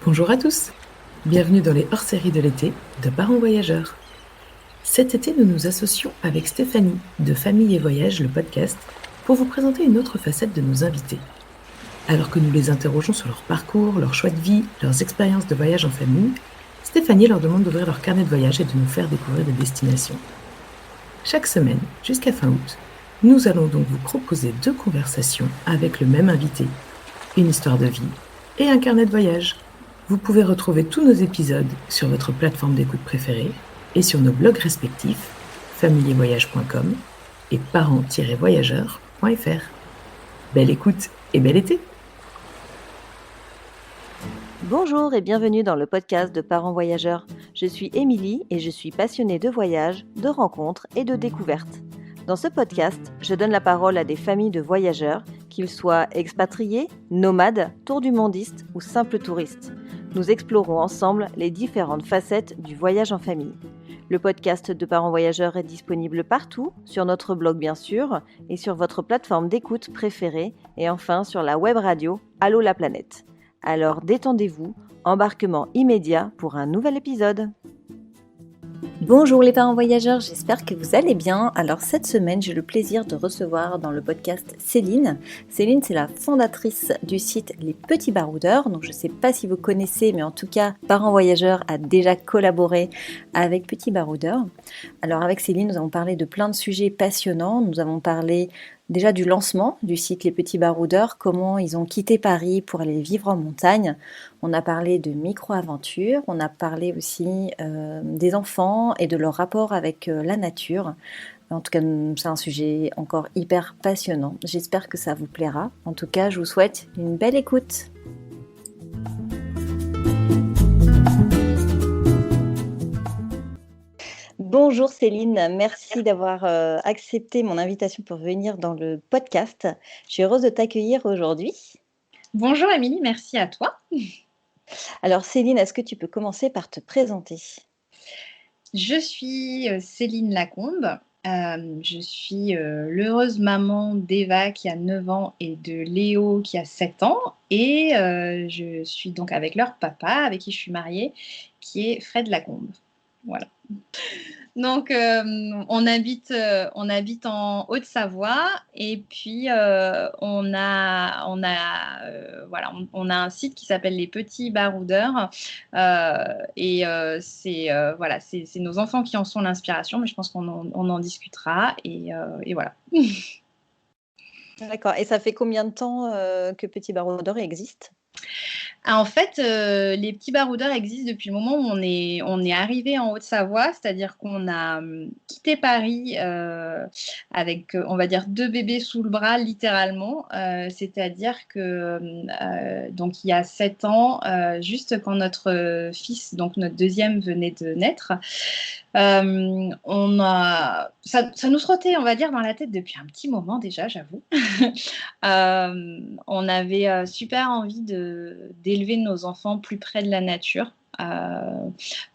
Bonjour à tous, bienvenue dans les hors-séries de l'été de Parents Voyageurs. Cet été, nous nous associons avec Stéphanie de Famille et Voyage, le podcast, pour vous présenter une autre facette de nos invités. Alors que nous les interrogeons sur leur parcours, leur choix de vie, leurs expériences de voyage en famille, Stéphanie leur demande d'ouvrir leur carnet de voyage et de nous faire découvrir des destinations. Chaque semaine, jusqu'à fin août, nous allons donc vous proposer 2 conversations avec le même invité, une histoire de vie et un carnet de voyage. Vous pouvez retrouver tous nos épisodes sur votre plateforme d'écoute préférée et sur nos blogs respectifs famillevoyage.com et parents-voyageurs.fr. Belle écoute et bel été! Bonjour et bienvenue dans le podcast de Parents Voyageurs. Je suis Émilie et je suis passionnée de voyages, de rencontres et de découvertes. Dans ce podcast, je donne la parole à des familles de voyageurs, qu'ils soient expatriés, nomades, tour-du-mondistes ou simples touristes. Nous explorons ensemble les différentes facettes du voyage en famille. Le podcast de Parents Voyageurs est disponible partout, sur notre blog bien sûr, et sur votre plateforme d'écoute préférée, et enfin sur la web radio Allô la planète. Alors détendez-vous, embarquement immédiat pour un nouvel épisode. Bonjour les parents voyageurs, j'espère que vous allez bien. Alors cette semaine, j'ai le plaisir de recevoir dans le podcast Céline. Céline, c'est la fondatrice du site Les Petits Baroudeurs. Donc je ne sais pas si vous connaissez, mais en tout cas, Parents Voyageurs a déjà collaboré avec Petits Baroudeurs. Alors avec Céline, nous avons parlé de plein de sujets passionnants. Nous avons parlé déjà du lancement du site Les Petits Baroudeurs, comment ils ont quitté Paris pour aller vivre en montagne. On a parlé de micro-aventures, on a parlé aussi des enfants et de leur rapport avec la nature. En tout cas, c'est un sujet encore hyper passionnant. J'espère que ça vous plaira. En tout cas, je vous souhaite une belle écoute. Bonjour Céline, merci d'avoir accepté mon invitation pour venir dans le podcast. Je suis heureuse de t'accueillir aujourd'hui. Bonjour Émilie, merci à toi. Alors Céline, est-ce que tu peux commencer par te présenter ? Je suis Céline Lacombe. Je suis l'heureuse maman d'Eva qui a 9 ans et de Léo qui a 7 ans. Et je suis donc avec leur papa, avec qui je suis mariée, qui est Fred Lacombe. Voilà. Donc, on habite en Haute-Savoie et puis on a un site qui s'appelle Les Petits Baroudeurs c'est nos enfants qui en sont l'inspiration, mais je pense qu'on en discutera et voilà. D'accord. Et ça fait combien de temps que Petit Baroudeur existe ? En fait, les Petits Baroudeurs existent depuis le moment où on est arrivé en Haute-Savoie, c'est-à-dire qu'on a quitté Paris avec, on va dire, 2 bébés sous le bras, littéralement. C'est-à-dire que, donc il y a 7 ans, juste quand notre fils, donc notre deuxième, venait de naître, ça nous trottait, on va dire, dans la tête depuis un petit moment déjà, j'avoue. On avait super envie d'élever nos enfants plus près de la nature.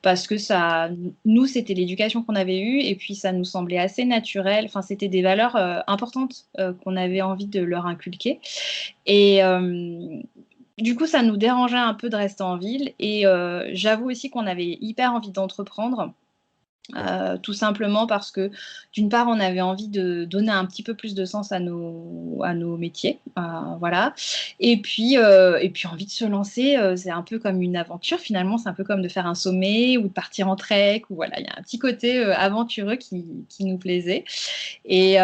Parce que nous, c'était l'éducation qu'on avait eue et puis ça nous semblait assez naturel. Enfin, c'était des valeurs importantes qu'on avait envie de leur inculquer. Et du coup, ça nous dérangeait un peu de rester en ville. Et j'avoue aussi qu'on avait hyper envie d'entreprendre. Tout simplement parce que d'une part on avait envie de donner un petit peu plus de sens à nos métiers, voilà, et puis envie de se lancer, c'est un peu comme une aventure finalement, c'est un peu comme de faire un sommet ou de partir en trek, ou voilà, il y a un petit côté aventureux qui nous plaisait et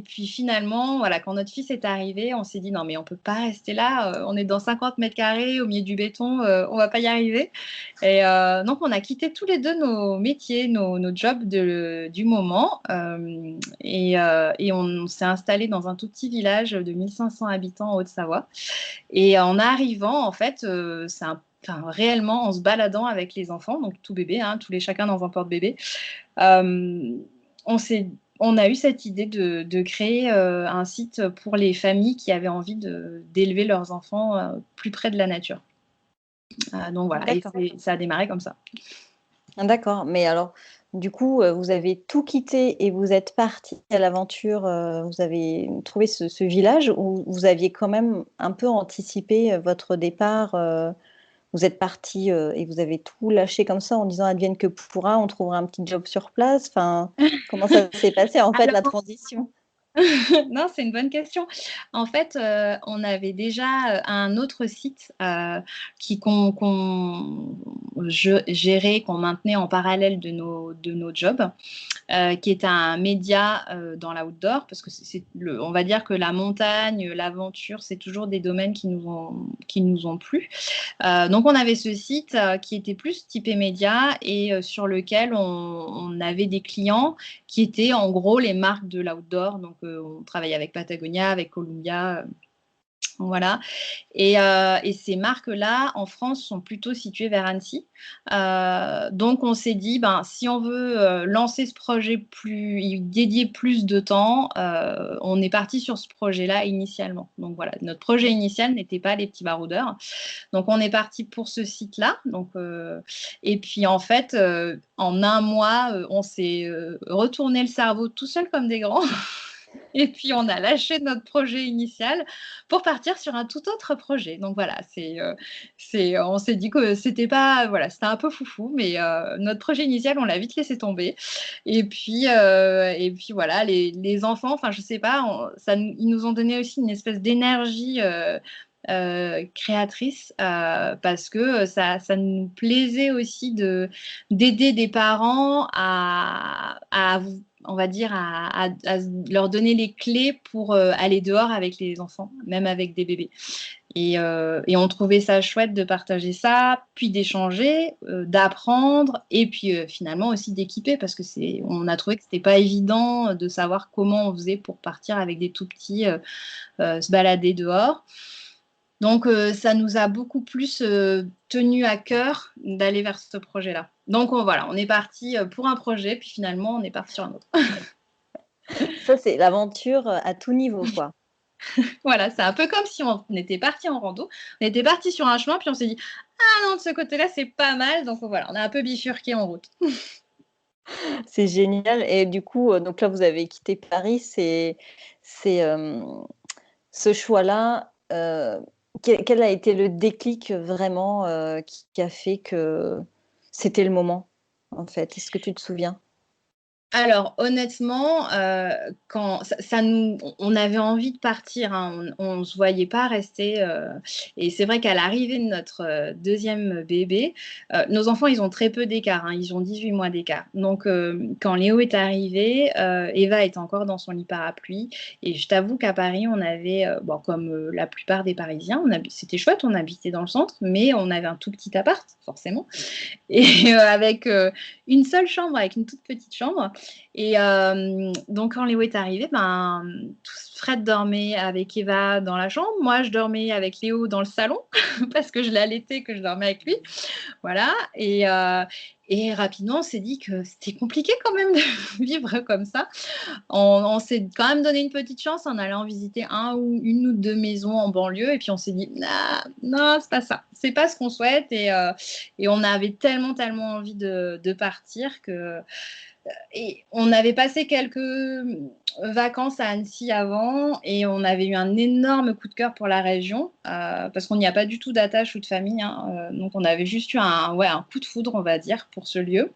puis finalement voilà, quand notre fils est arrivé, on s'est dit non mais on peut pas rester là, on est dans 50 mètres carrés au milieu du béton, on va pas y arriver. Et donc, on a quitté tous les deux nos métiers, nos jobs du moment. Et on s'est installé dans un tout petit village de 1500 habitants en Haute-Savoie. Et en arrivant, en fait, réellement, en se baladant avec les enfants, donc tout bébé, hein, chacun dans un porte-bébé, on a eu cette idée de créer un site pour les familles qui avaient envie d'élever leurs enfants plus près de la nature. Donc voilà, et ça a démarré comme ça. D'accord, mais alors du coup, vous avez tout quitté et vous êtes partis à l'aventure, vous avez trouvé ce village où vous aviez quand même un peu anticipé votre départ vous êtes partis et vous avez tout lâché comme ça en disant advienne que pourra, on trouvera un petit job sur place. Enfin, comment ça s'est passé en fait la Alors, transition? non, c'est une bonne question. En fait, on avait déjà un autre site qu'on gérait, qu'on maintenait en parallèle de nos jobs, qui est un média dans l'outdoor, parce que on va dire que la montagne, l'aventure, c'est toujours des domaines qui nous ont plu. Donc, on avait ce site qui était plus typé média et sur lequel on avait des clients qui étaient en gros les marques de l'outdoor. Donc, on travaillait avec Patagonia, avec Columbia. Voilà. Et ces marques-là, en France, sont plutôt situées vers Annecy. Donc, on s'est dit, ben, si on veut lancer ce projet y dédier plus de temps, on est parti sur ce projet-là initialement. Donc, voilà, notre projet initial n'était pas les petits baroudeurs. Donc, on est parti pour ce site-là. Donc, et puis, en fait, en un mois, on s'est retourné le cerveau tout seul comme des grands. Et puis, on a lâché notre projet initial pour partir sur un tout autre projet. Donc voilà, on s'est dit que c'était pas, voilà, c'était un peu foufou, mais notre projet initial, on l'a vite laissé tomber. Et puis voilà, les enfants, enfin, je sais pas, ils nous ont donné aussi une espèce d'énergie. Créatrice parce que ça nous plaisait aussi d'aider des parents on va dire, à leur donner les clés pour aller dehors avec les enfants, même avec des bébés. Et on trouvait ça chouette de partager ça, puis d'échanger, d'apprendre, et puis finalement aussi d'équiper, parce que on a trouvé que c'était pas évident de savoir comment on faisait pour partir avec des tout petits se balader dehors. Donc, ça nous a beaucoup plus tenu à cœur d'aller vers ce projet-là. Donc, voilà, on est parti pour un projet, puis finalement, on est parti sur un autre. Ça, c'est l'aventure à tout niveau, quoi. Voilà, c'est un peu comme si on était parti en rando, on était parti sur un chemin, puis on s'est dit ah non, de ce côté-là, c'est pas mal. Donc, voilà, on a un peu bifurqué en route. C'est génial. Et du coup, donc là, vous avez quitté Paris. Ce choix-là, quel a été le déclic vraiment qui a fait que c'était le moment, en fait? Est-ce que tu te souviens? Alors honnêtement, quand on avait envie de partir, hein, on ne se voyait pas rester, et c'est vrai qu'à l'arrivée de notre, 2e bébé, nos enfants, ils ont très peu d'écart, hein, ils ont 18 mois d'écart. Donc quand Léo est arrivé, Eva était encore dans son lit parapluie et je t'avoue qu'à Paris, on avait, bon comme, la plupart des Parisiens, c'était chouette, on habitait dans le centre, mais on avait un tout petit appart, forcément et avec, une seule chambre, avec une toute petite chambre et donc quand Léo est arrivé, ben, Fred dormait avec Eva dans la chambre. Moi, je dormais avec Léo dans le salon parce que je l'allaitais, que je dormais avec lui. Voilà et rapidement, on s'est dit que c'était compliqué quand même de vivre comme ça. On s'est quand même donné une petite chance en allant visiter une ou 2 maisons en banlieue et puis on s'est dit: «Ah, non, c'est pas ça, c'est pas ce qu'on souhaite» et on avait tellement, tellement envie de partir que et on avait passé quelques vacances à Annecy avant et on avait eu un énorme coup de cœur pour la région parce qu'on n'y a pas du tout d'attache ou de famille, hein, donc on avait juste eu un coup de foudre, on va dire, pour ce lieu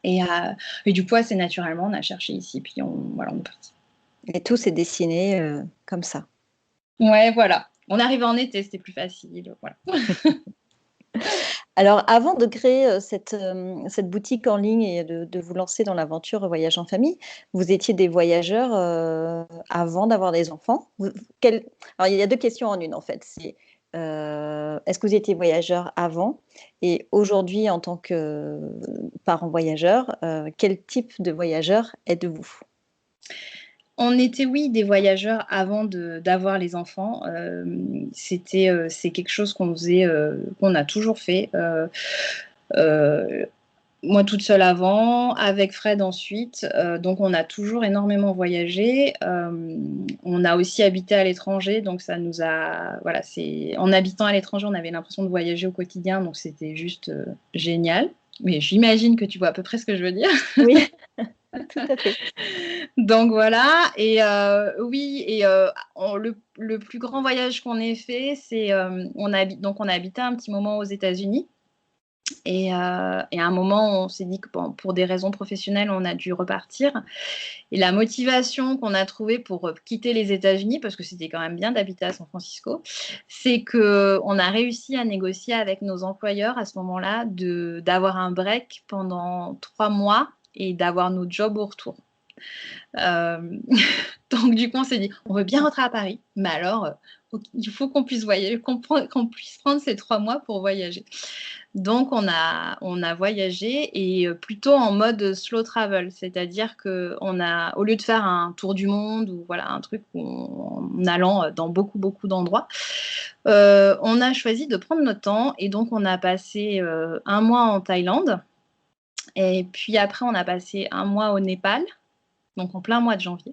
et du coup, assez naturellement, on a cherché ici puis voilà, on est parti. Et tout s'est dessiné comme ça. Ouais, voilà. On arrivait en été, c'était plus facile, voilà. Alors, avant de créer cette boutique en ligne et de vous lancer dans l'aventure voyage en famille, vous étiez des voyageurs avant d'avoir des enfants. Alors, il y a deux questions en une, en fait. C'est est-ce que vous étiez voyageur avant? Et aujourd'hui, en tant que parent voyageur, quel type de voyageur êtes-vous? On était, oui, des voyageurs avant d'avoir les enfants. C'est quelque chose qu'on faisait, qu'on a toujours fait. Heu, Moi toute seule avant, avec Fred ensuite. Donc on a toujours énormément voyagé. On a aussi habité à l'étranger, donc ça nous a voilà, en habitant à l'étranger, on avait l'impression de voyager au quotidien, donc c'était juste, génial. Mais j'imagine que tu vois à peu près ce que je veux dire. Oui, tout à fait. Donc voilà, et oui, et le plus grand voyage qu'on ait fait, c'est on a habité un petit moment aux États-Unis. Et à un moment, on s'est dit que bon, pour des raisons professionnelles, on a dû repartir. Et la motivation qu'on a trouvée pour quitter les États-Unis, parce que c'était quand même bien d'habiter à San Francisco, c'est qu'on a réussi à négocier avec nos employeurs à ce moment-là d'avoir un break pendant 3 mois et d'avoir nos jobs au retour. Euh, donc du coup, on s'est dit, on veut bien rentrer à Paris, mais alors, il faut qu'on puisse voyager, qu'on puisse prendre ces 3 mois pour voyager. Donc, on a voyagé et plutôt en mode slow travel, c'est-à-dire au lieu de faire un tour du monde ou voilà un truc en allant dans beaucoup, beaucoup d'endroits, on a choisi de prendre notre temps et donc on a passé un mois en Thaïlande et puis après on a passé un mois au Népal, donc en plein mois de janvier.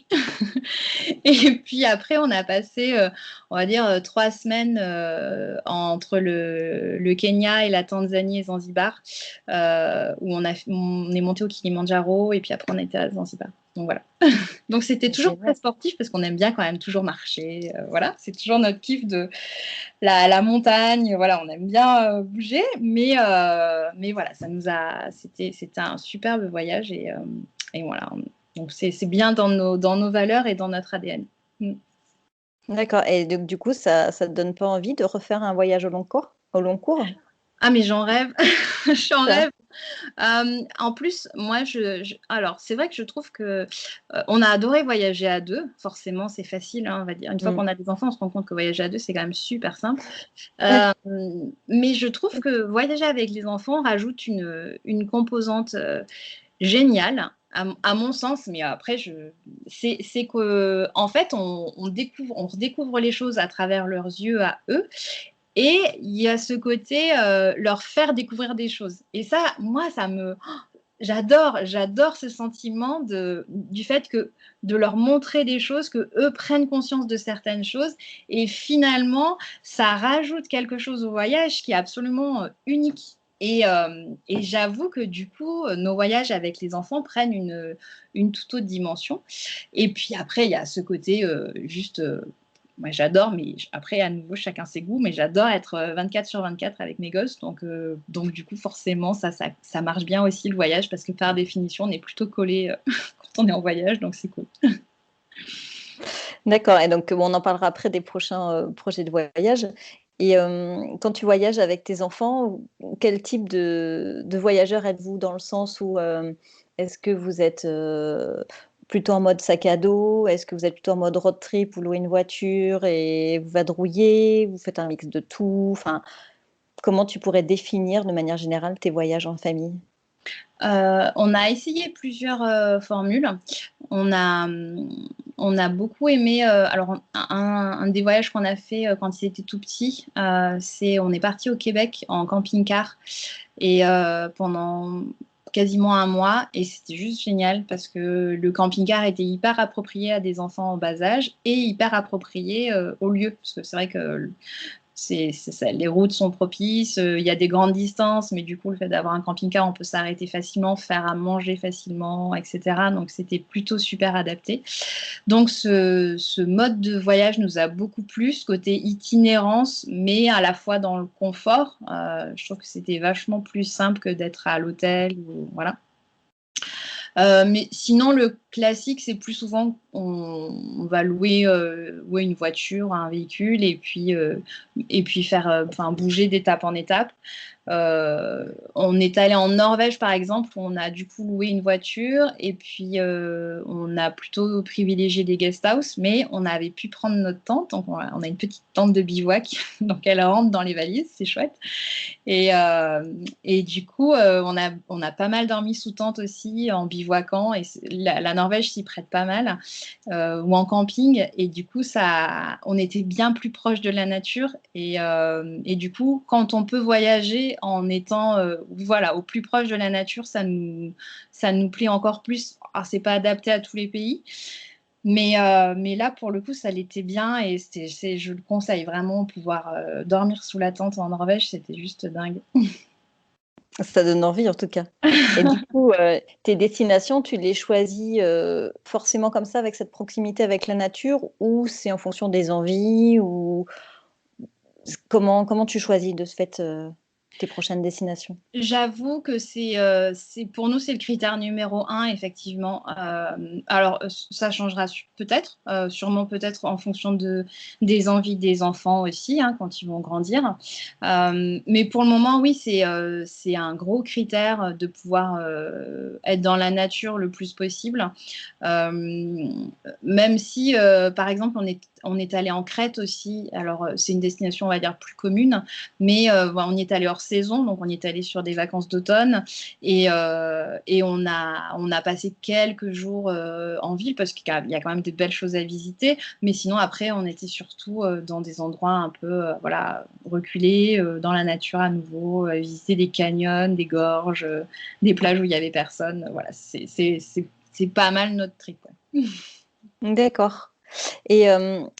Et puis après, on a passé, on va dire, 3 semaines entre le Kenya et la Tanzanie et Zanzibar, où on est monté au Kilimandjaro et puis après, on était à Zanzibar. Donc voilà. Donc c'était toujours très Génial. sportif parce qu'on aime bien quand même toujours marcher. Voilà, c'est toujours notre kiff de la montagne. Voilà, on aime bien bouger, mais voilà, c'était un superbe voyage et voilà. Donc, c'est bien dans nos valeurs et dans notre ADN. Mm. D'accord, et donc du coup, ça te donne pas envie de refaire un voyage au long cours? Au long cours? Ah, mais j'en rêve. J'en Ça rêve. En plus, moi, alors, c'est vrai que je trouve que on a adoré voyager à deux. Forcément, c'est facile, hein, on va dire. Une fois Mmh. qu'on a des enfants, on se rend compte que voyager à deux, c'est quand même super simple. Ouais. Euh, mais je trouve que voyager avec les enfants rajoute une composante génial, à mon sens, mais après, c'est que en fait, on redécouvre les choses à travers leurs yeux à eux, et il y a ce côté leur faire découvrir des choses. Et ça, moi, j'adore ce sentiment du fait de leur montrer des choses, que eux prennent conscience de certaines choses, et finalement, ça rajoute quelque chose au voyage qui est absolument unique. Et j'avoue que du coup, nos voyages avec les enfants prennent une toute autre dimension. Et puis après, il y a ce côté juste moi, j'adore, mais après, à nouveau, chacun ses goûts, mais j'adore être 24/24 avec mes gosses. Donc du coup, forcément, ça marche bien aussi le voyage, parce que par définition, on est plutôt collé quand on est en voyage, donc c'est cool. D'accord, et donc bon, on en parlera après des prochains, projets de voyage, et quand tu voyages avec tes enfants, quel type de voyageur êtes-vous? Dans le sens où, est-ce que vous êtes, plutôt en mode sac à dos? Est-ce que vous êtes plutôt en mode road trip? Vous louez une voiture et vous vadrouillez? Vous faites un mix de tout? Enfin, comment tu pourrais définir de manière générale tes voyages en famille? On a essayé plusieurs formules. On a, hum, on a beaucoup aimé. Alors, un des voyages qu'on a fait quand ils étaient tout petits, on est parti au Québec en camping-car et pendant quasiment un mois, et c'était juste génial parce que le camping-car était hyper approprié à des enfants en bas âge et hyper approprié au lieu, parce que c'est vrai que c'est ça, les routes sont propices, il y a des grandes distances, mais du coup, le fait d'avoir un camping-car, on peut s'arrêter facilement, faire à manger facilement, etc. Donc, c'était plutôt super adapté. Donc, ce mode de voyage nous a beaucoup plu, ce côté itinérance, mais à la fois dans le confort. Je trouve que c'était vachement plus simple que d'être à l'hôtel. Voilà. Mais sinon, le classique, c'est plus souvent on va louer une voiture, un véhicule, et puis faire, enfin, bouger d'étape en étape. On est allé en Norvège, par exemple, où on a du coup loué une voiture, et puis on a plutôt privilégié des guest house, mais on avait pu prendre notre tente. Donc on a une petite tente de bivouac, donc elle rentre dans les valises, c'est chouette. Et du coup, on a pas mal dormi sous tente aussi, en bivouacant, et la Norvège s'y prête pas mal, ou en camping. Et du coup, on était bien plus proche de la nature. Et du coup, quand on peut voyager en étant voilà, au plus proche de la nature, ça nous plaît encore plus. Alors, c'est pas adapté à tous les pays. Mais là, pour le coup, ça l'était bien, et je le conseille vraiment. Pouvoir dormir sous la tente en Norvège, c'était juste dingue. Ça donne envie en tout cas. Et du coup, tes destinations, tu les choisis forcément comme ça, avec cette proximité avec la nature, ou c'est en fonction des envies, ou comment tu choisis de ce fait tes prochaines destinations? J'avoue que c'est pour nous, c'est le critère numéro un, effectivement. Alors, ça changera peut-être, sûrement peut-être en fonction des envies des enfants aussi, hein, quand ils vont grandir. Mais pour le moment, oui, c'est un gros critère de pouvoir être dans la nature le plus possible. Euh, Même si, par exemple, on est allé en Crète aussi. Alors, c'est une destination, on va dire, plus commune, mais on y est allé hors saison, donc on y est allé sur des vacances d'automne et on a passé quelques jours en ville parce qu'il y a quand même des belles choses à visiter, mais sinon après on était surtout dans des endroits un peu voilà, reculés, dans la nature à nouveau, visiter des canyons, des gorges, des plages où il y avait personne. Voilà, c'est pas mal notre trip. Ouais. D'accord. Et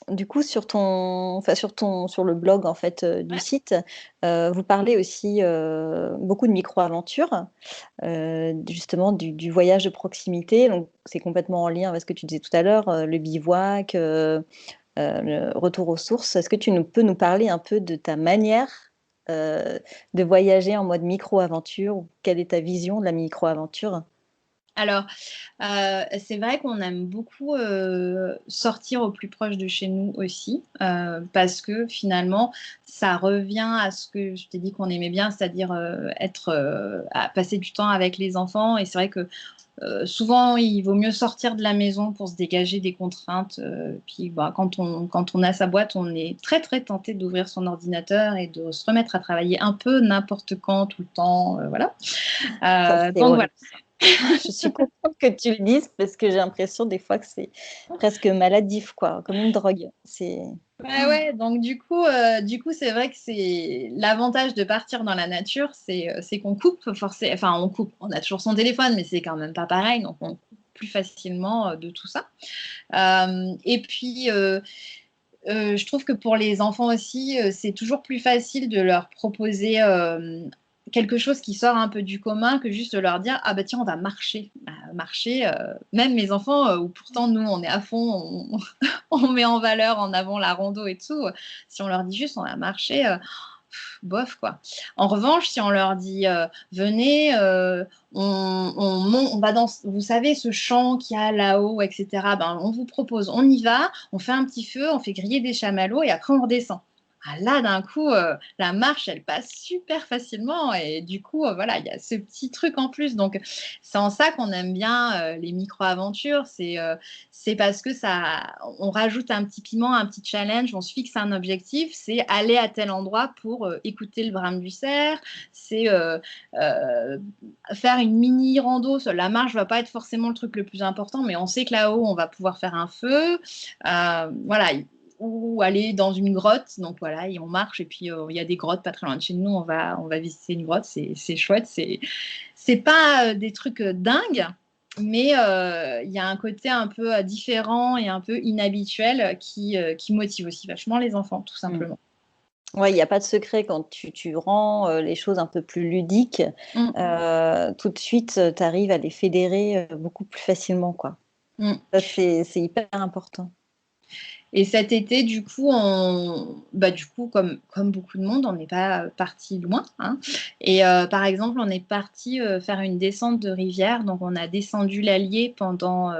du coup, sur le blog en fait du Ouais. site, vous parlez aussi beaucoup de micro-aventures, justement du voyage de proximité. Donc, c'est complètement en lien avec ce que tu disais tout à l'heure, le bivouac, le retour aux sources. Est-ce que peux nous parler un peu de ta manière de voyager en mode micro-aventure, ou quelle est ta vision de la micro-aventure? Alors, c'est vrai qu'on aime beaucoup sortir au plus proche de chez nous aussi, parce que finalement, ça revient à ce que je t'ai dit qu'on aimait bien, c'est-à-dire à passer du temps avec les enfants. Et c'est vrai que souvent, il vaut mieux sortir de la maison pour se dégager des contraintes. Puis, bah, quand on a sa boîte, on est très, très tenté d'ouvrir son ordinateur et de se remettre à travailler un peu n'importe quand, tout le temps. Voilà. Ça, c'est Donc voilà. horrible. Je suis contente que tu le dises, parce que j'ai l'impression des fois que c'est presque maladif, quoi, comme une drogue. C'est Ouais, ouais, donc du coup, c'est vrai que c'est l'avantage de partir dans la nature, c'est qu'on coupe forcément, enfin on coupe, on a toujours son téléphone, mais c'est quand même pas pareil, donc on coupe plus facilement de tout ça. Et puis, je trouve que pour les enfants aussi, c'est toujours plus facile de leur proposer quelque chose qui sort un peu du commun que juste de leur dire ah bah tiens on va marcher. Bah, marcher, même mes enfants où pourtant nous on est à fond, on met en valeur en avant la rando et tout. Si on leur dit juste on va marcher, bof quoi. En revanche, si on leur dit venez, on va dans, vous savez, ce champ qu'il y a là-haut, etc. Ben, on vous propose, on y va, on fait un petit feu, on fait griller des chamallows et après on redescend. Ah, là, d'un coup, la marche, elle passe super facilement et du coup, voilà, il y a ce petit truc en plus. Donc, c'est en ça qu'on aime bien les micro-aventures. C'est parce que ça, on rajoute un petit piment, un petit challenge, on se fixe un objectif, c'est aller à tel endroit pour écouter le brame du cerf, c'est euh, faire une mini rando. La marche va pas être forcément le truc le plus important, mais on sait que là-haut, on va pouvoir faire un feu. Voilà, ou aller dans une grotte. Donc voilà, et on marche et puis il y a des grottes pas très loin de chez nous. On va visiter une grotte, c'est chouette. C'est pas des trucs dingues, mais il y a un côté un peu différent et un peu inhabituel qui motive aussi vachement les enfants, tout Mm. simplement. Ouais, il n'y a pas de secret quand tu rends les choses un peu plus ludiques, Mm, tout de suite, tu arrives à les fédérer beaucoup plus facilement, quoi. mm. Ça, c'est hyper important. Et cet été, du coup, du coup, comme beaucoup de monde, on n'est pas parti loin, hein. Et par exemple, on est parti faire une descente de rivière. Donc, on a descendu l'Allier pendant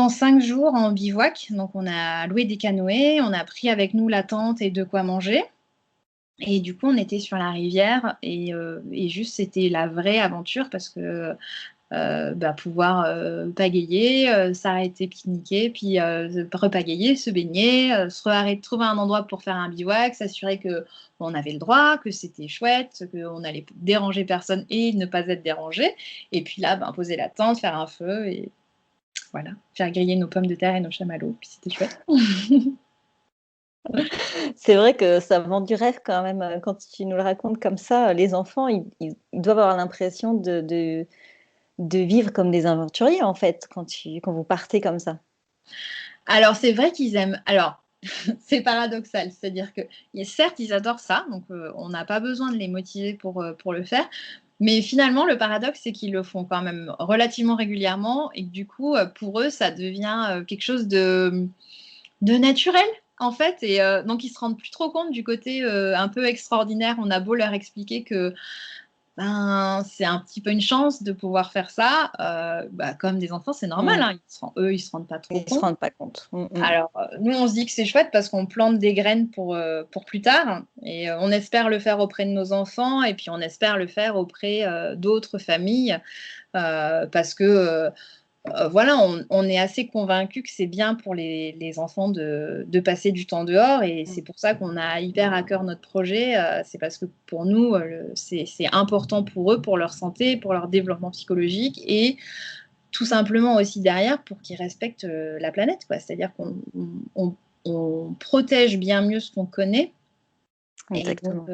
5 jours en bivouac. Donc, on a loué des canoës, on a pris avec nous la tente et de quoi manger. Et du coup, on était sur la rivière et juste, c'était la vraie aventure parce que pouvoir pagayer, s'arrêter, pique-niquer, puis repagayer, se baigner, se arrêter, trouver un endroit pour faire un bivouac, s'assurer que on avait le droit, que c'était chouette, qu'on allait déranger personne et ne pas être dérangé. Et puis là, poser la tente, faire un feu et voilà, faire griller nos pommes de terre et nos chamallows. Puis c'était chouette. C'est vrai que ça vend du rêve quand même, quand tu nous le racontes comme ça. Les enfants, ils doivent avoir l'impression de vivre comme des aventuriers, en fait, quand vous partez comme ça. Alors, c'est vrai qu'ils aiment. Alors, c'est paradoxal. C'est-à-dire que certes, ils adorent ça, donc on n'a pas besoin de les motiver pour le faire. Mais finalement, le paradoxe, c'est qu'ils le font quand même relativement régulièrement et que du coup, pour eux, ça devient quelque chose de naturel, en fait. Et donc, ils se rendent plus trop compte du côté un peu extraordinaire. On a beau leur expliquer que ben, c'est un petit peu une chance de pouvoir faire ça. Comme des enfants, c'est normal. Mm. Hein. Eux, ils se rendent pas trop Ils se compte. rendent pas compte. Alors, nous, on se dit que c'est chouette parce qu'on plante des graines pour plus tard. Et on espère le faire auprès de nos enfants et puis on espère le faire auprès d'autres familles parce que voilà, on est assez convaincus que c'est bien pour les enfants de passer du temps dehors et c'est pour ça qu'on a hyper à cœur notre projet. C'est parce que pour nous, c'est important pour eux, pour leur santé, pour leur développement psychologique et tout simplement aussi derrière pour qu'ils respectent la planète, quoi. C'est-à-dire qu'on protège bien mieux ce qu'on connaît. Et donc, Exactement.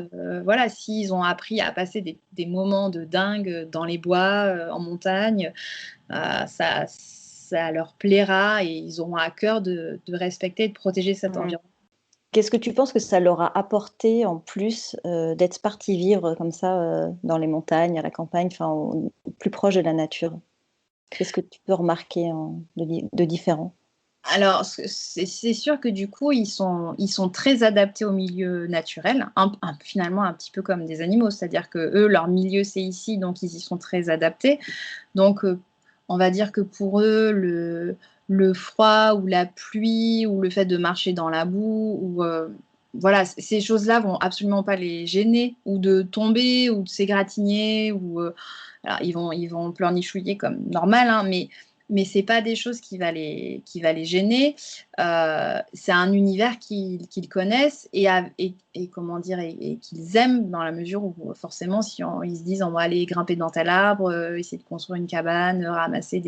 voilà, s'ils ont appris à passer des moments de dingue dans les bois, en montagne, ça leur plaira et ils auront à cœur de respecter et de protéger cet environnement. Qu'est-ce que tu penses que ça leur a apporté en plus d'être partis vivre comme ça dans les montagnes, à la campagne, plus proche de la nature? Qu'est-ce que tu peux remarquer de différent? Alors, c'est sûr que du coup, ils sont très adaptés au milieu naturel, finalement un petit peu comme des animaux, c'est-à-dire que eux, leur milieu, c'est ici, donc ils y sont très adaptés. Donc, on va dire que pour eux, le froid ou la pluie ou le fait de marcher dans la boue, ou, voilà, ces choses-là vont absolument pas les gêner, ou de tomber, ou de s'égratigner, ou alors, ils vont pleurnichouiller comme normal, hein, mais c'est pas des choses qui va les gêner. C'est un univers qu'ils connaissent et comment dire et qu'ils aiment dans la mesure où forcément si ils se disent on va aller grimper dans tel arbre, essayer de construire une cabane, ramasser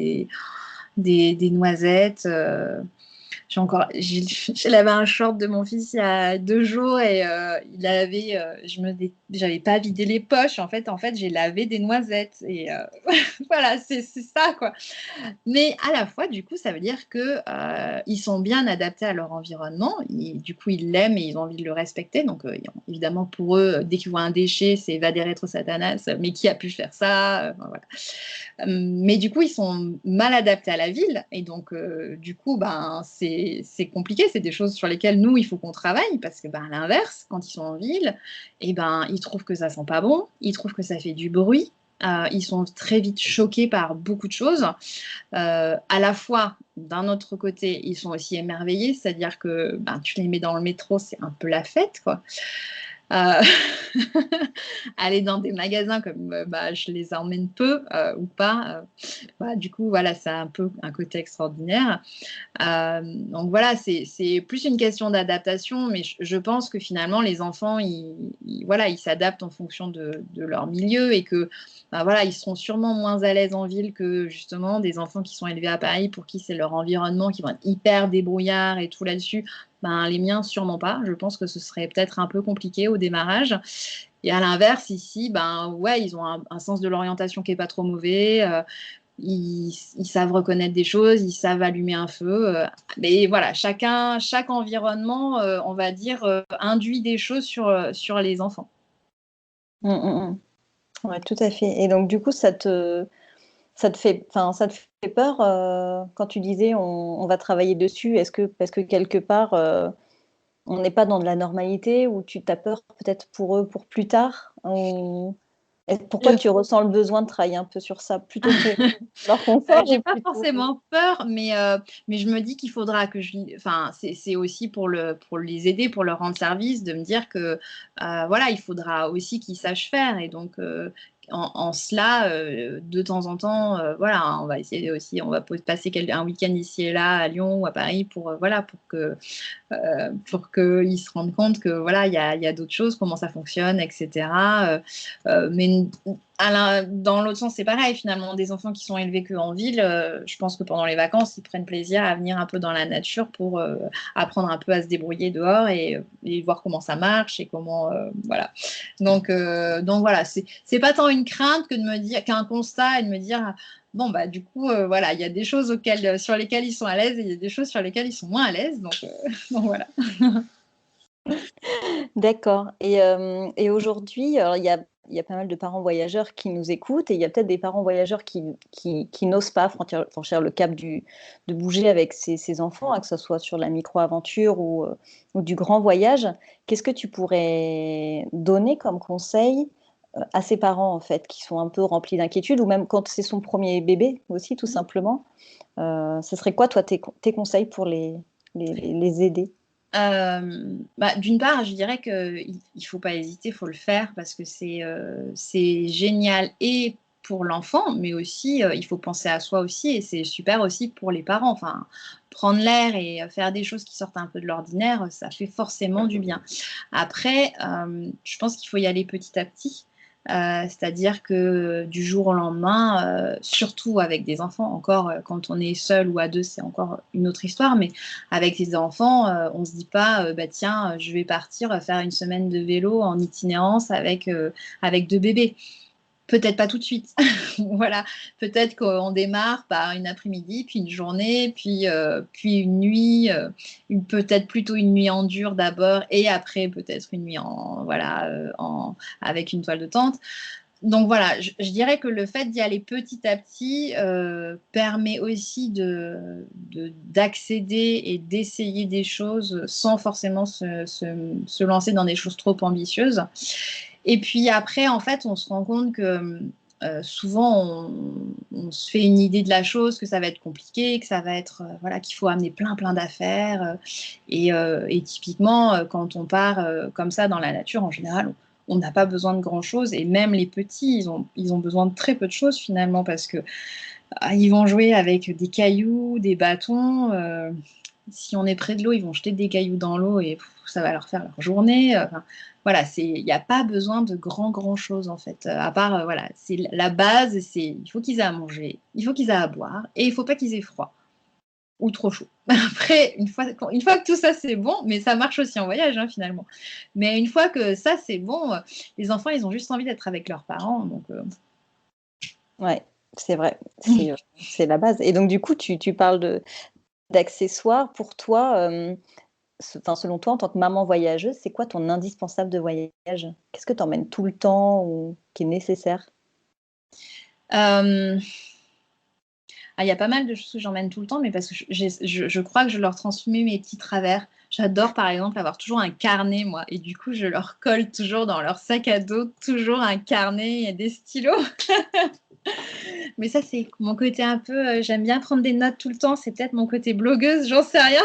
des noisettes. J'ai lavé un short de mon fils il y a 2 jours et j'avais pas vidé les poches. En fait, j'ai lavé des noisettes et voilà, c'est ça quoi. Mais à la fois, du coup, ça veut dire que ils sont bien adaptés à leur environnement. Du coup, ils l'aiment et ils ont envie de le respecter. Donc, évidemment, pour eux, dès qu'ils voient un déchet, c'est va des rétro satanas. Mais qui a pu faire ça? Voilà. Mais du coup, ils sont mal adaptés à la ville. Et donc, du coup, ben, c'est compliqué. C'est des choses sur lesquelles nous, il faut qu'on travaille. Parce que, ben, à l'inverse, quand ils sont en ville, et ben, ils trouvent que ça sent pas bon. Ils trouvent que ça fait du bruit. Ils sont très vite choqués par beaucoup de choses. À la fois, d'un autre côté, ils sont aussi émerveillés. C'est-à-dire que ben, tu les mets dans le métro, c'est un peu la fête, quoi. Euh, aller dans des magasins comme je les emmène peu ou pas. Du coup, voilà, c'est un peu un côté extraordinaire. Donc voilà, c'est plus une question d'adaptation, mais je pense que finalement, les enfants, voilà, ils s'adaptent en fonction de leur milieu et que voilà, ils seront sûrement moins à l'aise en ville que justement des enfants qui sont élevés à Paris pour qui c'est leur environnement, qui vont être hyper débrouillards et tout là-dessus. Ben, les miens, sûrement pas. Je pense que ce serait peut-être un peu compliqué au démarrage. Et à l'inverse, ici, ben, ouais, ils ont un sens de l'orientation qui n'est pas trop mauvais. Ils savent reconnaître des choses, ils savent allumer un feu. Mais voilà, chaque environnement, on va dire, induit des choses sur les enfants. Ouais, tout à fait. Et donc, du coup, ça te fait peur quand tu disais on va travailler dessus. Parce que quelque part, on n'est pas dans de la normalité ou tu as peur peut-être pour eux pour plus tard pourquoi tu ressens le besoin de travailler un peu sur ça plutôt que leur confort J'ai ou pas plutôt... forcément peur, mais je me dis qu'il faudra que enfin, c'est aussi pour les aider, pour leur rendre service, de me dire que voilà, il faudra aussi qu'ils sachent faire. Et donc, en cela, de temps en temps, voilà, on va essayer aussi, on va passer un week-end ici et là à Lyon ou à Paris voilà, pour qu'ils se rendent compte que voilà, il y a d'autres choses, comment ça fonctionne, etc. Mais Dans l'autre sens, c'est pareil, finalement, des enfants qui sont élevés qu'en ville, je pense que pendant les vacances, ils prennent plaisir à venir un peu dans la nature pour apprendre un peu à se débrouiller dehors et voir comment ça marche et comment, voilà. Donc voilà, c'est pas tant une crainte que de me dire qu'un constat et de me dire, bon, bah, du coup, voilà, il y a des choses sur lesquelles ils sont à l'aise et il y a des choses sur lesquelles ils sont moins à l'aise. Donc voilà. D'accord. Et aujourd'hui, alors il y a pas mal de parents voyageurs qui nous écoutent et il y a peut-être des parents voyageurs qui n'osent pas franchir le cap de bouger avec ses enfants, hein, que ce soit sur la micro-aventure ou du grand voyage. Qu'est-ce que tu pourrais donner comme conseil à ces parents, en fait, qui sont un peu remplis d'inquiétude, ou même quand c'est son premier bébé aussi, tout simplement? Ce serait quoi, toi, tes conseils pour les aider? Bah, d'une part, je dirais qu'il ne faut pas hésiter, il faut le faire parce que c'est génial et pour l'enfant, mais aussi il faut penser à soi aussi et c'est super aussi pour les parents. Enfin, prendre l'air et faire des choses qui sortent un peu de l'ordinaire, ça fait forcément du bien. Après, je pense qu'il faut y aller petit à petit. C'est-à-dire que du jour au lendemain, surtout avec des enfants, encore quand on est seul ou à deux, c'est encore une autre histoire, mais avec les enfants, on ne se dit pas, bah, tiens, je vais partir faire une semaine de vélo en itinérance avec deux bébés. Peut-être pas tout de suite. Voilà, peut-être qu'on démarre par une après-midi, puis une journée, puis une nuit, peut-être plutôt une nuit en dur d'abord, et après peut-être une nuit voilà, avec une toile de tente. Donc voilà, je dirais que le fait d'y aller petit à petit permet aussi d'accéder et d'essayer des choses sans forcément se lancer dans des choses trop ambitieuses. Et puis après, en fait, on se rend compte que souvent, on se fait une idée de la chose, que ça va être compliqué, que ça va être, voilà, qu'il faut amener plein d'affaires. Et typiquement, quand on part comme ça dans la nature, en général, on n'a pas besoin de grand-chose. Et même les petits, ils ont besoin de très peu de choses finalement parce que ils vont jouer avec des cailloux, des bâtons. Si on est près de l'eau, ils vont jeter des cailloux dans l'eau et ça va leur faire leur journée. Enfin, voilà, il n'y a pas besoin de grand chose en fait. À part, voilà, c'est la base, il faut qu'ils aient à manger, il faut qu'ils aient à boire et il ne faut pas qu'ils aient froid ou trop chaud. Après, une fois que tout ça c'est bon, mais ça marche aussi en voyage hein, finalement. Mais une fois que ça c'est bon, les enfants ils ont juste envie d'être avec leurs parents. Ouais, c'est vrai, c'est la base. Et donc, du coup, tu parles d'accessoires. Pour toi, selon toi, en tant que maman voyageuse, c'est quoi ton indispensable de voyage? Qu'est-ce que tu emmènes tout le temps ou qui est nécessaire? Euh, il y a pas mal de choses que j'emmène tout le temps, mais parce que je crois que je leur transmets mes petits travers. J'adore, par exemple, avoir toujours un carnet, moi. Et du coup, je leur colle toujours dans leur sac à dos, toujours un carnet et des stylos. Mais ça, c'est mon côté un peu... j'aime bien prendre des notes tout le temps. C'est peut-être mon côté blogueuse, j'en sais rien.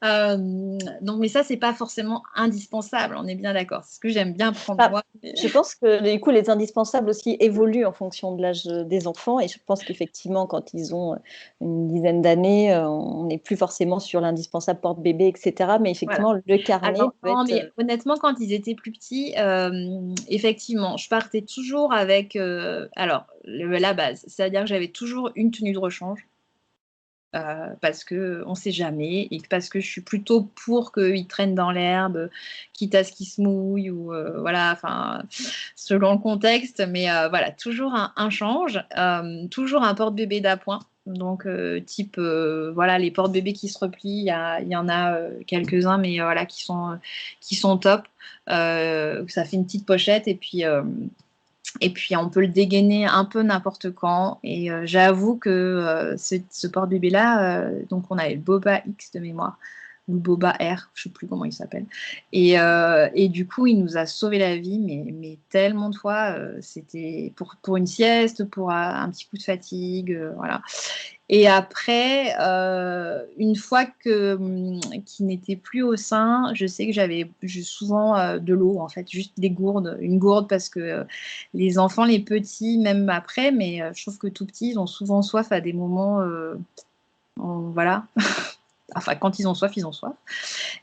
Donc, mais ça, c'est pas forcément indispensable, on est bien d'accord. C'est ce que j'aime bien prendre moi. Je pense que du coup, les indispensables aussi évoluent en fonction de l'âge des enfants. Et je pense qu'effectivement, quand ils ont une dizaine d'années, on n'est plus forcément sur l'indispensable porte-bébé, etc. Mais effectivement, Voilà. le carnet Alors, peut non, mais être... honnêtement, quand ils étaient plus petits, effectivement, je partais toujours avec, alors, la base, c'est-à-dire que j'avais toujours une tenue de rechange. Parce qu'on ne sait jamais et parce que je suis plutôt pour qu'ils traînent dans l'herbe, quitte à ce qu'ils se mouillent ou voilà, enfin, selon le contexte. Mais voilà, toujours un change, toujours un porte-bébé d'appoint. Donc, type, voilà, les porte-bébés qui se replient, il y en a quelques-uns, mais voilà, qui sont top. Ça fait une petite pochette et puis, on peut le dégainer un peu n'importe quand. Et j'avoue que ce porte-bébé-là, donc on avait le Boba X de mémoire, ou le Boba R, je ne sais plus comment il s'appelle. Et du coup, il nous a sauvé la vie, mais tellement de fois. C'était pour une sieste, pour un petit coup de fatigue, voilà. Et après, une fois qu'il n'était plus au sein, je sais que j'avais souvent de l'eau, en fait, juste des gourdes, une gourde, parce que les enfants, les petits, même après, mais je trouve que tout petits, ils ont souvent soif à des moments, voilà. Enfin, quand ils ont soif, ils ont soif.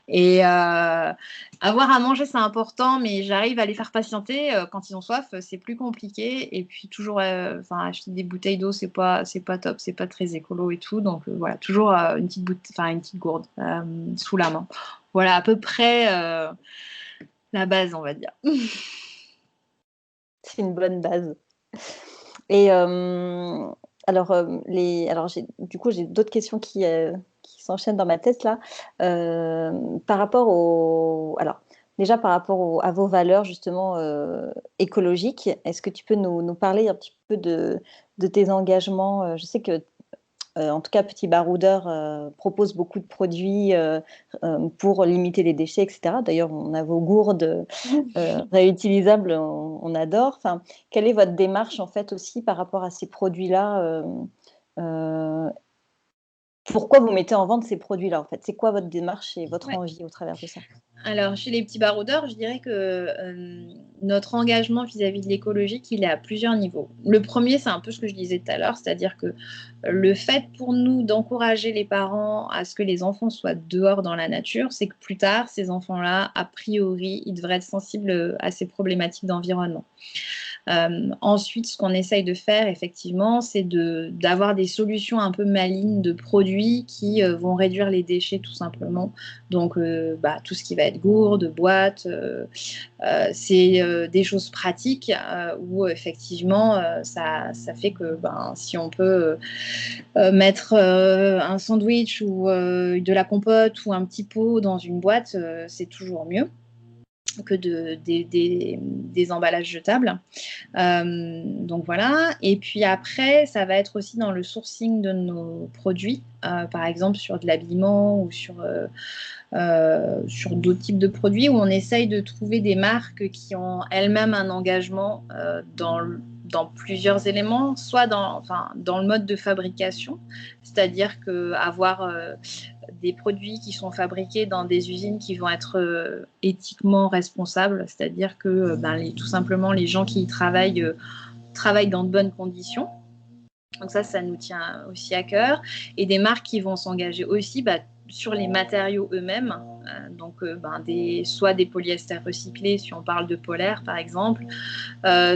Et avoir à manger, c'est important, mais j'arrive à les faire patienter. Quand ils ont soif, c'est plus compliqué. Et puis toujours, acheter des bouteilles d'eau, c'est pas top, c'est pas très écolo et tout. Donc voilà, toujours une petite gourde sous la main. Voilà à peu près la base, on va dire. C'est une bonne base. Et j'ai d'autres questions qui s'enchaînent dans ma tête là. Par rapport à vos valeurs justement écologiques, est-ce que tu peux nous parler un petit peu de tes engagements? Je sais que en tout cas, Petit Baroudeur propose beaucoup de produits pour limiter les déchets, etc. D'ailleurs, on a vos gourdes réutilisables, on adore. Enfin, quelle est votre démarche en fait aussi par rapport à ces produits-là euh, Pourquoi vous mettez en vente ces produits-là en fait? C'est quoi votre démarche et votre envie au travers de ça? Alors, chez les petits baroudeurs, je dirais que notre engagement vis-à-vis de l'écologie, il est à plusieurs niveaux. Le premier, c'est un peu ce que je disais tout à l'heure, c'est-à-dire que le fait pour nous d'encourager les parents à ce que les enfants soient dehors dans la nature, c'est que plus tard, ces enfants-là, a priori, ils devraient être sensibles à ces problématiques d'environnement. Ensuite, ce qu'on essaye de faire, effectivement, c'est d'avoir des solutions un peu malignes de produits qui vont réduire les déchets tout simplement. Donc, tout ce qui va être gourde, boîte, c'est des choses pratiques où effectivement, ça fait que si on peut mettre un sandwich ou de la compote ou un petit pot dans une boîte, c'est toujours mieux que des emballages jetables. Donc voilà. Et puis après, ça va être aussi dans le sourcing de nos produits, par exemple sur de l'habillement ou sur d'autres types de produits où on essaye de trouver des marques qui ont elles-mêmes un engagement dans plusieurs éléments, soit dans le mode de fabrication, c'est-à-dire qu'avoir des produits qui sont fabriqués dans des usines qui vont être éthiquement responsables, c'est-à-dire que tout simplement les gens qui y travaillent dans de bonnes conditions. Donc ça nous tient aussi à cœur. Et des marques qui vont s'engager aussi sur les matériaux eux-mêmes, soit des polyesters recyclés si on parle de polaire par exemple,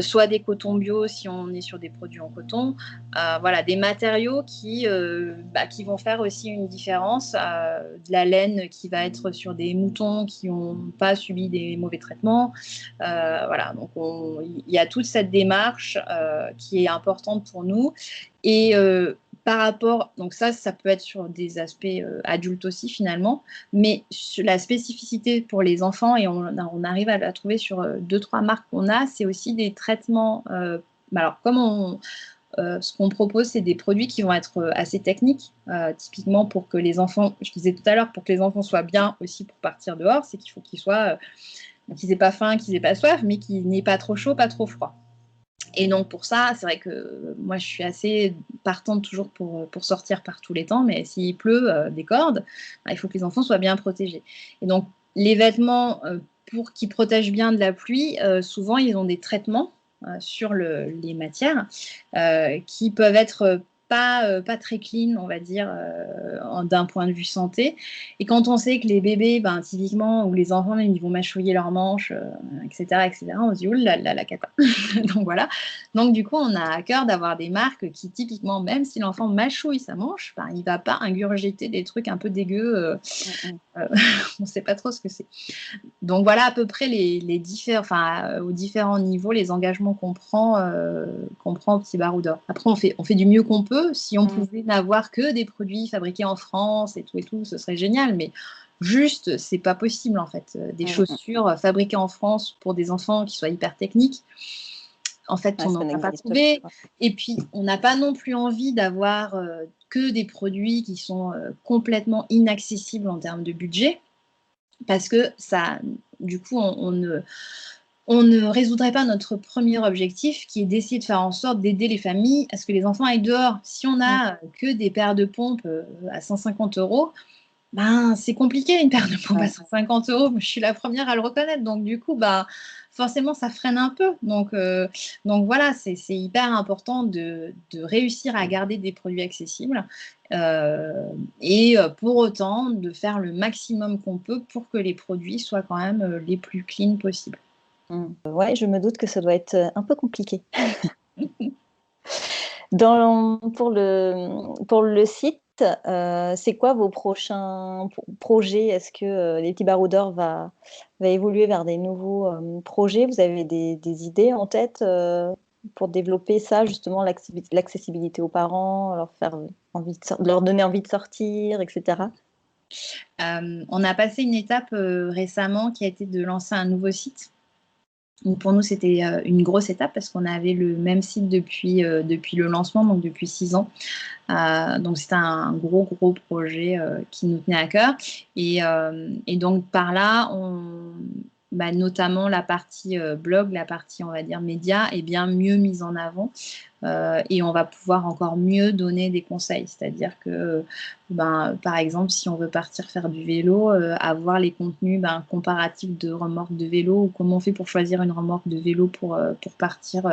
soit des cotons bio si on est sur des produits en coton. Voilà, des matériaux qui vont faire aussi une différence. De la laine qui va être sur des moutons qui n'ont pas subi des mauvais traitements. Voilà, donc il y a toute cette démarche qui est importante pour nous. Et par rapport, donc ça peut être sur des aspects adultes aussi finalement, mais la spécificité pour les enfants, et on arrive à la trouver sur 2-3 marques qu'on a, c'est aussi des traitements. Alors comme ce qu'on propose, c'est des produits qui vont être assez techniques, typiquement pour que les enfants, je disais tout à l'heure, pour que les enfants soient bien aussi pour partir dehors, c'est qu'il faut qu'ils n'aient pas faim, qu'ils n'aient pas soif, mais qu'ils n'aient pas trop chaud, pas trop froid. Et donc pour ça, c'est vrai que moi je suis assez partante toujours pour sortir par tous les temps, mais s'il pleut des cordes, il faut que les enfants soient bien protégés. Et donc les vêtements pour qu'ils protègent bien de la pluie, souvent ils ont des traitements sur les matières qui peuvent être pas très clean, on va dire, d'un point de vue santé. Et quand on sait que les bébés, typiquement, ou les enfants, même, ils vont mâchouiller leurs manches, etc., on se dit, oulala, la cata. Donc voilà. Donc du coup, on a à cœur d'avoir des marques qui, typiquement, même si l'enfant mâchouille sa manche, il ne va pas ingurgiter des trucs un peu dégueux. On ne sait pas trop ce que c'est. Donc voilà à peu près aux différents niveaux, les engagements qu'on prend au Petit Baroudeur. Après, on fait du mieux qu'on peut. Si on pouvait n'avoir que des produits fabriqués en France et tout, ce serait génial. Mais juste, c'est pas possible en fait. Des chaussures fabriquées en France pour des enfants qui soient hyper techniques. En fait, on n'en a pas trouvé. Et puis, on n'a pas non plus envie d'avoir que des produits qui sont complètement inaccessibles en termes de budget. Parce que ça, du coup, on ne résoudrait pas notre premier objectif, qui est d'essayer de faire en sorte d'aider les familles à ce que les enfants aillent dehors. Si on n'a que des paires de pompes à 150 €, Ben, c'est compliqué une paire de pompes à 150 €. Je suis la première à le reconnaître. Donc, du coup, bah, forcément, ça freine un peu. Donc voilà, c'est hyper important de réussir à garder des produits accessibles et pour autant de faire le maximum qu'on peut pour que les produits soient quand même les plus clean possibles. Ouais, je me doute que ça doit être un peu compliqué. Pour le site, c'est quoi vos prochains projets? Est-ce que, les petits baroudeurs va évoluer vers des nouveaux, projets? Vous avez des idées en tête, pour développer ça justement, l'accessibilité aux parents, leur donner envie de sortir et cetera? On a passé une étape récemment qui a été de lancer un nouveau site. Donc pour nous, c'était une grosse étape parce qu'on avait le même site depuis le lancement, donc depuis 6 ans. Donc c'était un gros, gros projet qui nous tenait à cœur. Et donc par là, bah, notamment la partie blog, la partie, on va dire, média, est bien mieux mise en avant. Et on va pouvoir encore mieux donner des conseils. C'est-à-dire que, ben, par exemple, si on veut partir faire du vélo, avoir les contenus comparatifs de remorques de vélo ou comment on fait pour choisir une remorque de vélo pour partir,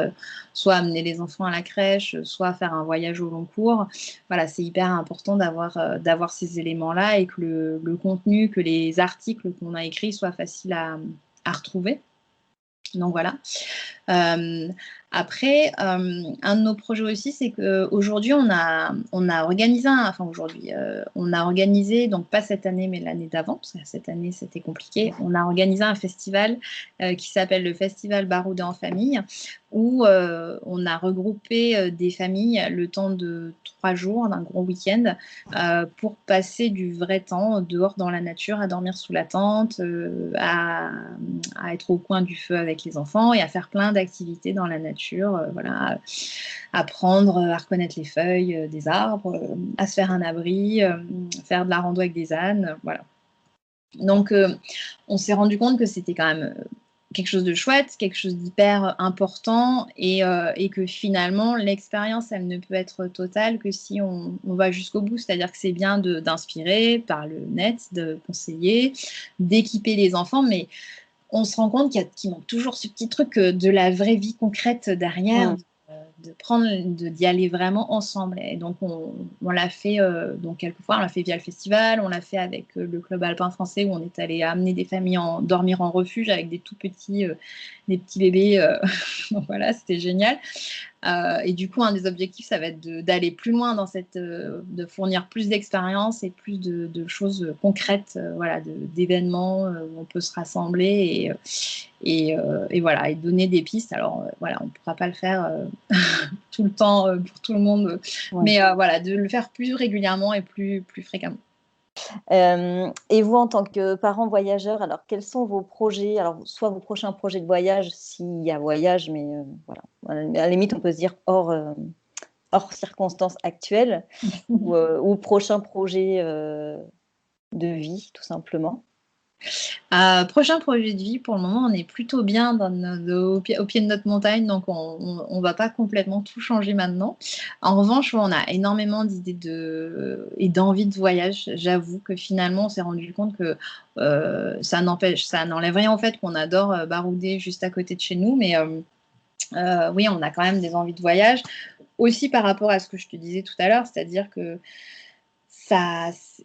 soit amener les enfants à la crèche, soit faire un voyage au long cours. Voilà, c'est hyper important d'avoir ces éléments-là et que le contenu, que les articles qu'on a écrits soient faciles à retrouver. Donc voilà. Euh, Après, un de nos projets aussi, c'est qu'aujourd'hui, on a organisé, on a organisé, donc pas cette année, mais l'année d'avant, parce que cette année, c'était compliqué, on a organisé un festival qui s'appelle le Festival Baroudé en famille, où on a regroupé des familles le temps de 3 jours, d'un gros week-end, pour passer du vrai temps dehors dans la nature, à dormir sous la tente, à être au coin du feu avec les enfants et à faire plein d'activités dans la nature, voilà, apprendre à reconnaître les feuilles des arbres, à se faire un abri, faire de la rando avec des ânes, voilà. Donc, on s'est rendu compte que c'était quand même quelque chose de chouette, quelque chose d'hyper important et que finalement, l'expérience, elle ne peut être totale que si on va jusqu'au bout. C'est-à-dire que c'est bien d'inspirer par le net, de conseiller, d'équiper les enfants, mais on se rend compte qu'il manque toujours ce petit truc de la vraie vie concrète derrière, d'y aller vraiment ensemble. Et donc, on l'a fait, donc quelquefois, on l'a fait via le festival, on l'a fait avec le club alpin français où on est allé amener des familles dormir en refuge avec des tout petits, des petits bébés. Donc voilà, c'était génial. Et du coup, un des objectifs, ça va être d'aller plus loin de fournir plus d'expériences et plus de choses concrètes, voilà, d'événements où on peut se rassembler et voilà, et donner des pistes. Alors voilà, on ne pourra pas le faire tout le temps pour tout le monde, mais voilà, de le faire plus régulièrement et plus fréquemment. Et vous, en tant que parents voyageurs, alors quels sont vos projets? Alors, soit vos prochains projets de voyage, s'il y a voyage, mais voilà, à la limite, on peut se dire hors circonstances actuelles, ou prochains projets de vie, tout simplement. Prochain projet de vie, pour le moment, on est plutôt bien au pied de notre montagne, donc on va pas complètement tout changer maintenant. En revanche, on a énormément d'idées et d'envie de voyage. J'avoue que finalement, on s'est rendu compte que ça n'enlève rien au fait qu'on adore barouder juste à côté de chez nous, mais oui, on a quand même des envies de voyage. Aussi par rapport à ce que je te disais tout à l'heure, c'est-à-dire que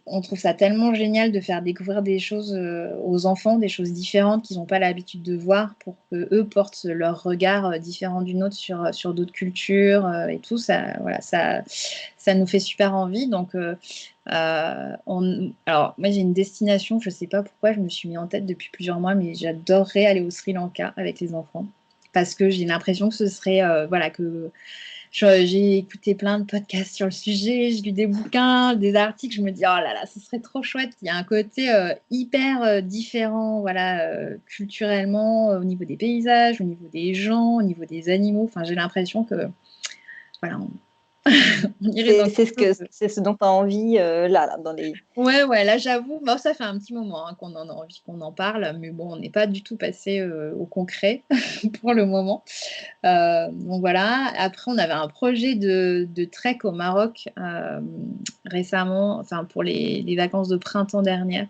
on trouve ça tellement génial de faire découvrir des choses aux enfants, des choses différentes qu'ils n'ont pas l'habitude de voir pour qu'eux portent leur regard différent du nôtre sur d'autres cultures et tout. Ça, voilà, ça nous fait super envie. Donc, alors, moi, j'ai une destination, je ne sais pas pourquoi je me suis mis en tête depuis plusieurs mois, mais j'adorerais aller au Sri Lanka avec les enfants parce que j'ai l'impression que ce serait, voilà, que j'ai écouté plein de podcasts sur le sujet, j'ai lu des bouquins, des articles, je me dis: «Oh là là, ce serait trop chouette». Il y a un côté, hyper, différent, voilà, culturellement, au niveau des paysages, au niveau des gens, au niveau des animaux. Enfin, j'ai l'impression que, voilà, On irait dans quelque chose. C'est ce dont tu as envie là, dans les... Ouais, là j'avoue, bon, ça fait un petit moment qu'on en a envie qu'on en parle, mais bon, on n'est pas du tout passé au concret pour le moment. Donc voilà. Après, on avait un projet de trek au Maroc récemment, enfin pour les vacances de printemps dernières,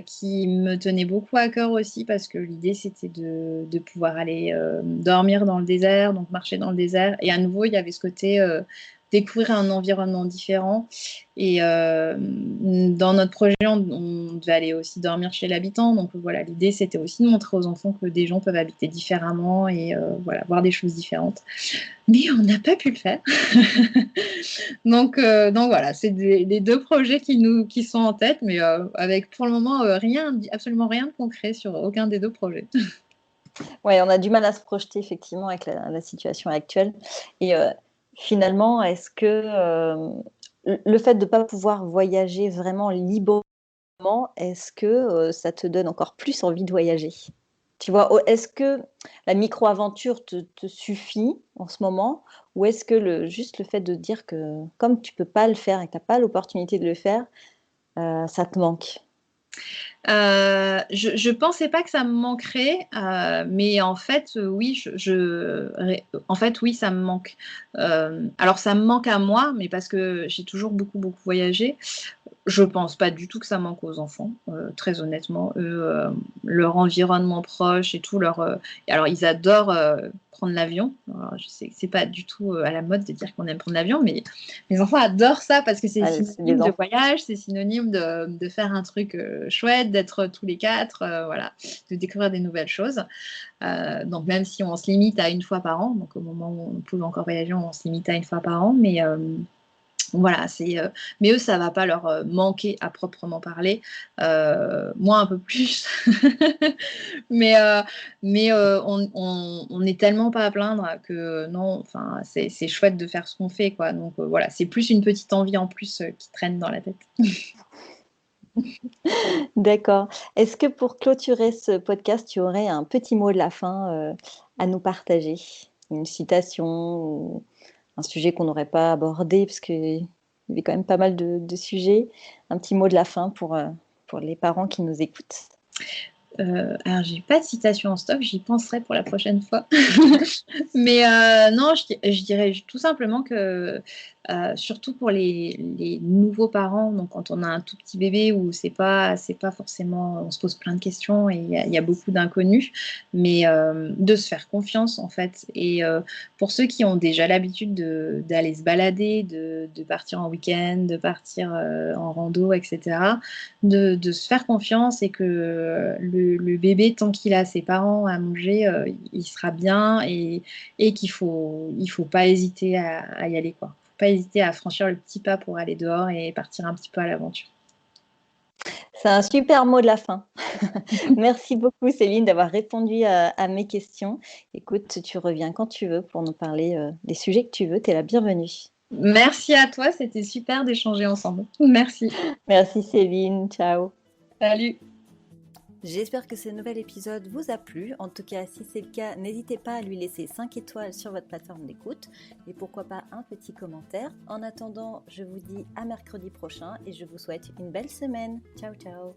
qui me tenait beaucoup à cœur aussi parce que l'idée c'était de pouvoir aller dormir dans le désert, donc marcher dans le désert. Et à nouveau, il y avait ce côté découvrir un environnement différent. Et dans notre projet, on devait aller aussi dormir chez l'habitant. Donc voilà, l'idée c'était aussi de montrer aux enfants que des gens peuvent habiter différemment et voilà, voir des choses différentes. Mais on n'a pas pu le faire. donc voilà, c'est les deux projets qui sont en tête, mais avec pour le moment absolument rien de concret sur aucun des deux projets. Ouais, on a du mal à se projeter effectivement avec la situation actuelle. Et finalement, est-ce que le fait de ne pas pouvoir voyager vraiment librement, est-ce que ça te donne encore plus envie de voyager? Tu vois, est-ce que la micro-aventure te suffit en ce moment, ou est-ce que juste le fait de dire que comme tu peux pas le faire et que tu n'as pas l'opportunité de le faire, ça te manque? Je pensais pas que ça me manquerait, mais en fait, oui, en fait, oui, ça me manque. Alors, ça me manque à moi, mais parce que j'ai toujours beaucoup, beaucoup voyagé. Je pense pas du tout que ça manque aux enfants, très honnêtement. Eux, leur environnement proche et tout, alors ils adorent prendre l'avion. Alors, je sais que c'est pas du tout à la mode de dire qu'on aime prendre l'avion, mais mes enfants adorent ça parce que c'est Allez, c'est des synonyme de enfants. voyage, c'est synonyme de faire un truc chouette, d'être tous les quatre, voilà, de découvrir des nouvelles choses. Donc même si on se limite à une fois par an, donc au moment où on pouvait encore voyager, on se limite à une fois par an, mais voilà, mais eux, ça va pas leur manquer à proprement parler. Moi, un peu plus. mais on est tellement pas à plaindre que non, enfin, c'est chouette de faire ce qu'on fait, quoi. Donc voilà, c'est plus une petite envie en plus qui traîne dans la tête. D'accord. Est-ce que pour clôturer ce podcast, tu aurais un petit mot de la fin à nous partager? Une citation ou un sujet qu'on n'aurait pas abordé, parce qu'il y avait quand même pas mal de sujets. Un petit mot de la fin pour les parents qui nous écoutent. Alors, j'ai pas de citation en stock, j'y penserai pour la prochaine fois. Mais non, je dirais tout simplement que, surtout pour les nouveaux parents, donc quand on a un tout petit bébé où c'est pas forcément, on se pose plein de questions et il y a beaucoup d'inconnus, mais de se faire confiance en fait. Et pour ceux qui ont déjà l'habitude d'aller se balader, de partir en week-end, de partir en rando, etc., de se faire confiance et que le bébé, tant qu'il a ses parents à manger, il sera bien et qu'il faut pas hésiter à y aller, quoi. Faut pas hésiter à franchir le petit pas pour aller dehors et partir un petit peu à l'aventure. C'est un super mot de la fin. Merci beaucoup Céline d'avoir répondu à mes questions. Écoute, tu reviens quand tu veux pour nous parler des sujets que tu veux. Tu es la bienvenue. Merci à toi, c'était super d'échanger ensemble. Merci. Merci Céline, ciao. Salut. J'espère que ce nouvel épisode vous a plu. En tout cas, si c'est le cas, n'hésitez pas à lui laisser 5 étoiles sur votre plateforme d'écoute et pourquoi pas un petit commentaire. En attendant, je vous dis à mercredi prochain et je vous souhaite une belle semaine. Ciao, ciao.